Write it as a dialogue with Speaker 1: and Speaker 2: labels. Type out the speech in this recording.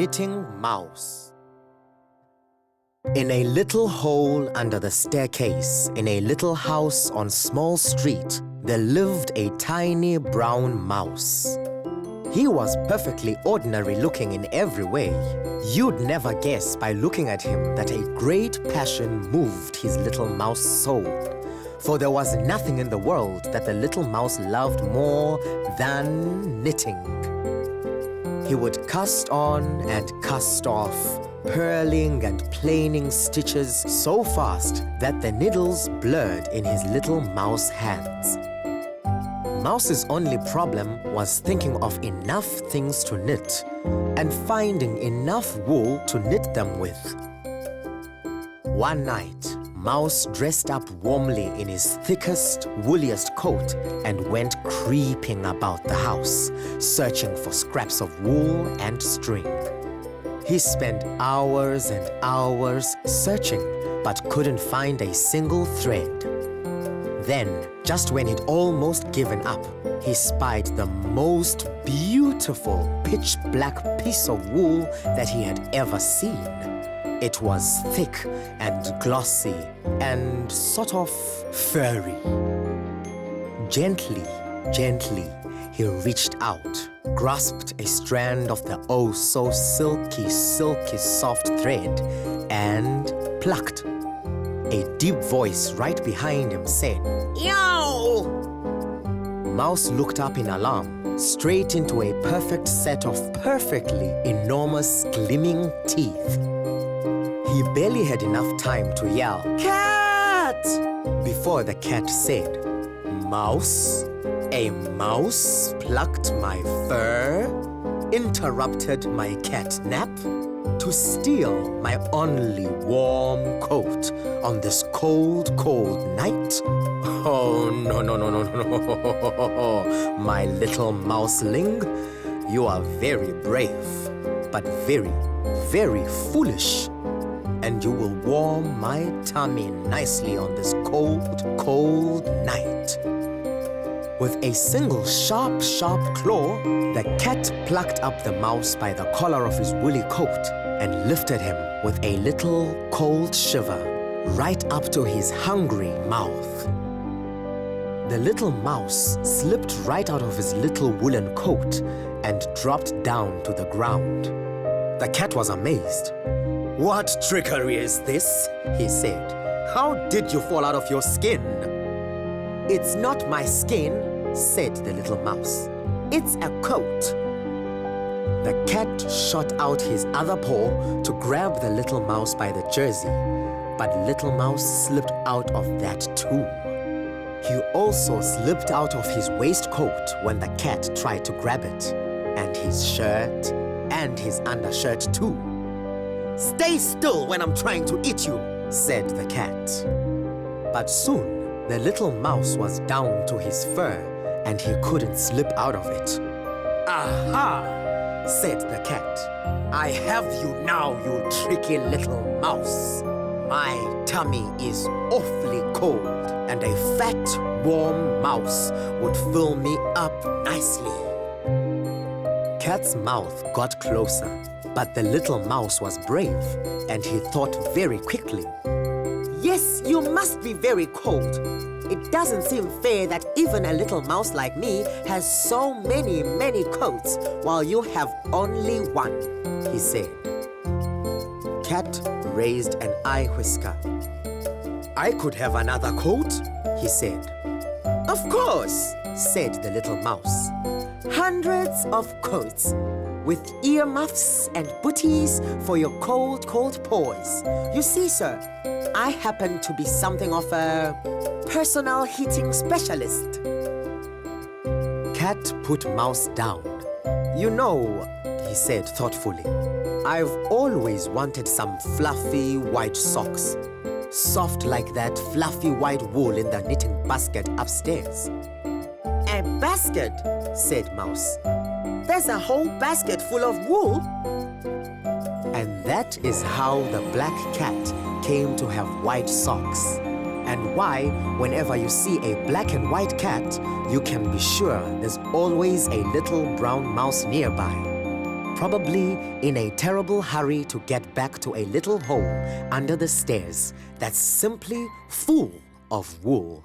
Speaker 1: knitting mouse. In a little hole under the staircase, in a little house on small street, there lived a tiny brown mouse. He was perfectly ordinary looking in every way. You'd never guess by looking at him that a great passion moved his little mouse soul. For there was nothing in the world that the little mouse loved more than knitting. He would cast on and cast off, purling and planing stitches so fast that the needles blurred in his little mouse hands. Mouse's only problem was thinking of enough things to knit and finding enough wool to knit them with. One night, Mouse dressed up warmly in his thickest, wooliest coat and went creeping about the house, searching for scraps of wool and string. He spent hours and hours searching, but couldn't find a single thread. Then, just when he'd almost given up, he spied the most beautiful pitch-black piece of wool that he had ever seen. It was thick and glossy and sort of furry. Gently, gently, he reached out, grasped a strand of the oh-so-silky, silky soft thread and plucked. A deep voice right behind him said, "Yow!" Mouse looked up in alarm, straight into a perfect set of perfectly enormous gleaming teeth. He barely had enough time to yell, "Cat!" before the cat said, "Mouse? A mouse plucked my fur, interrupted my cat nap to steal my only warm coat on this cold, cold night? Oh, no, no, no, no, no, my little mouseling, you are very brave, but very, very foolish. And you will warm my tummy nicely on this cold, cold night." With a single sharp, sharp claw, the cat plucked up the mouse by the collar of his woolly coat and lifted him with a little cold shiver right up to his hungry mouth. The little mouse slipped right out of his little woolen coat and dropped down to the ground. The cat was amazed. "What trickery is this?" he said. "How did you fall out of your skin?" "It's not my skin," said the little mouse. "It's a coat." The cat shot out his other paw to grab the little mouse by the jersey, but little mouse slipped out of that too. He also slipped out of his waistcoat when the cat tried to grab it, and his shirt, and his undershirt too. "Stay still when I'm trying to eat you," said the cat. But soon, the little mouse was down to his fur, and he couldn't slip out of it. "Aha!" said the cat. "I have you now, you tricky little mouse. My tummy is awfully cold, and a fat, warm mouse would fill me up nicely." Cat's mouth got closer, but the little mouse was brave, and he thought very quickly. "Yes, you must be very cold. It doesn't seem fair that even a little mouse like me has so many, many coats while you have only one," he said. Cat raised an eye whisker. "I could have another coat," he said. "Of course," said the little mouse. "Hundreds of coats, with earmuffs and booties for your cold, cold paws. You see, sir, I happen to be something of a personal heating specialist." Cat put Mouse down. "You know," he said thoughtfully, "I've always wanted some fluffy white socks. Soft like that fluffy white wool in the knitting basket upstairs." "A basket?" said Mouse. "There's a whole basket full of wool?" And that is how the black cat came to have white socks, and why, whenever you see a black and white cat, you can be sure there's always a little brown mouse nearby. probably in a terrible hurry to get back to a little hole under the stairs that's simply full of wool.